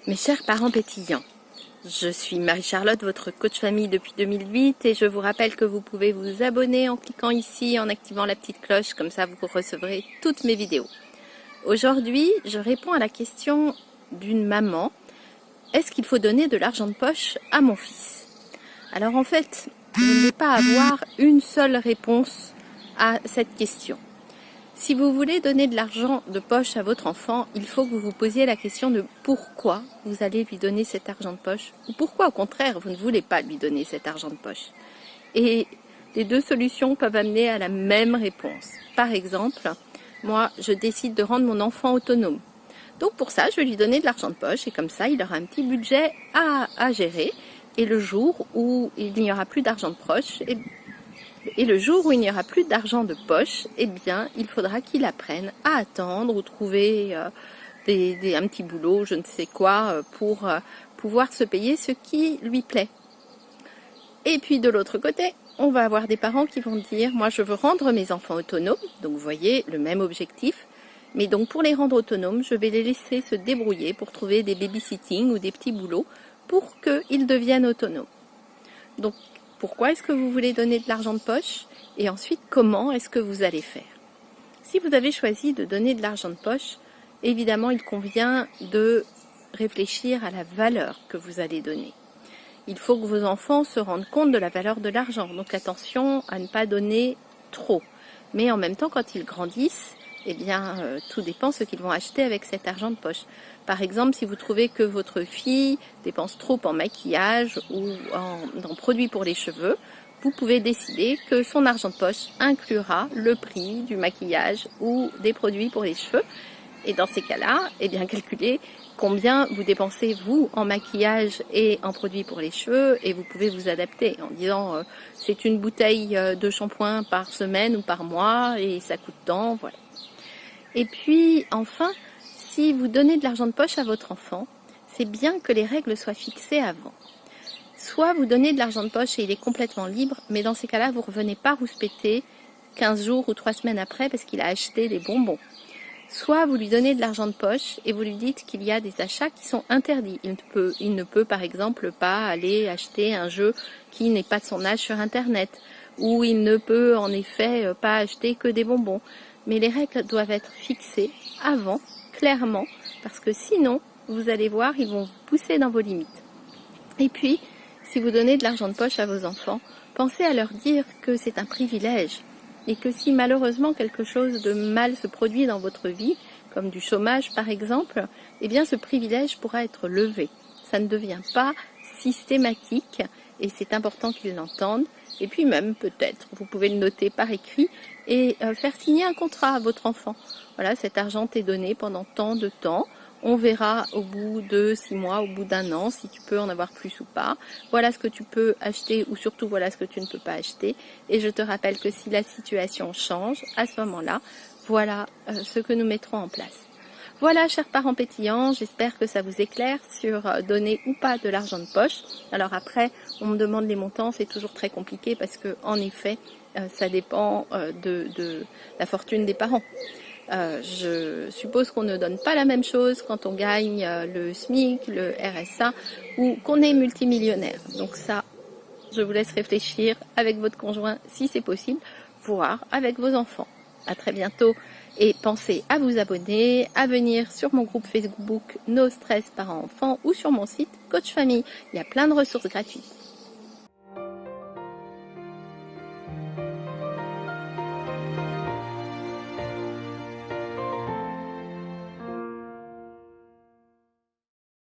Mes chers parents pétillants, je suis Marie-Charlotte, votre coach famille depuis 2008 et je vous rappelle que vous pouvez vous abonner en cliquant ici, en activant la petite cloche, comme ça vous recevrez toutes mes vidéos. Aujourd'hui, je réponds à la question d'une maman, est-ce qu'il faut donner de l'argent de poche à mon fils? Alors en fait, vous ne vais pas avoir une seule réponse à cette question. Si vous voulez donner de l'argent de poche à votre enfant, il faut que vous vous posiez la question de pourquoi vous allez lui donner cet argent de poche ou pourquoi au contraire vous ne voulez pas lui donner cet argent de poche. Et les deux solutions peuvent amener à la même réponse. Par exemple, moi je décide de rendre mon enfant autonome. Donc pour ça je vais lui donner de l'argent de poche et comme ça il aura un petit budget à gérer et le jour où il n'y aura plus d'argent de poche, et le jour où il n'y aura plus d'argent de poche, eh bien, il faudra qu'il apprenne à attendre ou trouver un petit boulot, je ne sais quoi, pour pouvoir se payer ce qui lui plaît. Et puis de l'autre côté, on va avoir des parents qui vont dire, moi je veux rendre mes enfants autonomes, donc vous voyez, le même objectif, mais donc pour les rendre autonomes, je vais les laisser se débrouiller pour trouver des babysitting ou des petits boulots pour qu'ils deviennent autonomes. Donc, pourquoi est-ce que vous voulez donner de l'argent de poche? Et ensuite, comment est-ce que vous allez faire? Si vous avez choisi de donner de l'argent de poche, évidemment, il convient de réfléchir à la valeur que vous allez donner. Il faut que vos enfants se rendent compte de la valeur de l'argent. Donc attention à ne pas donner trop. Mais en même temps, quand ils grandissent, eh bien, tout dépend ce qu'ils vont acheter avec cet argent de poche. Par exemple, si vous trouvez que votre fille dépense trop en maquillage ou en produits pour les cheveux, vous pouvez décider que son argent de poche inclura le prix du maquillage ou des produits pour les cheveux. Et dans ces cas-là, eh bien, calculez combien vous dépensez vous en maquillage et en produits pour les cheveux et vous pouvez vous adapter en disant c'est une bouteille de shampoing par semaine ou par mois et ça coûte tant, voilà. Et puis enfin, si vous donnez de l'argent de poche à votre enfant, c'est bien que les règles soient fixées avant. Soit vous donnez de l'argent de poche et il est complètement libre, mais dans ces cas-là, vous ne revenez pas rouspéter 15 jours ou 3 semaines après parce qu'il a acheté des bonbons. Soit vous lui donnez de l'argent de poche et vous lui dites qu'il y a des achats qui sont interdits. Il ne peut par exemple pas aller acheter un jeu qui n'est pas de son âge sur Internet. Ou il ne peut en effet pas acheter que des bonbons. Mais les règles doivent être fixées avant, clairement, parce que sinon, vous allez voir, ils vont vous pousser dans vos limites. Et puis, si vous donnez de l'argent de poche à vos enfants, pensez à leur dire que c'est un privilège. Et que si malheureusement quelque chose de mal se produit dans votre vie, comme du chômage par exemple, eh bien ce privilège pourra être levé. Ça ne devient pas systématique et c'est important qu'ils l'entendent. Et puis même peut-être, vous pouvez le noter par écrit et faire signer un contrat à votre enfant. Voilà, cet argent t'est donné pendant tant de temps. On verra au bout de 6 mois, au bout d'un an, si tu peux en avoir plus ou pas. Voilà ce que tu peux acheter ou surtout voilà ce que tu ne peux pas acheter. Et je te rappelle que si la situation change, à ce moment-là, voilà ce que nous mettrons en place. Voilà, chers parents pétillants, j'espère que ça vous éclaire sur donner ou pas de l'argent de poche. Alors après, on me demande les montants, c'est toujours très compliqué parce que en effet, ça dépend de la fortune des parents. Je suppose qu'on ne donne pas la même chose quand on gagne le SMIC, le RSA ou qu'on est multimillionnaire. Donc ça, je vous laisse réfléchir avec votre conjoint si c'est possible, voire avec vos enfants. À très bientôt et pensez à vous abonner, à venir sur mon groupe Facebook No Stress Parents Enfants ou sur mon site Coach Famille. Il y a plein de ressources gratuites.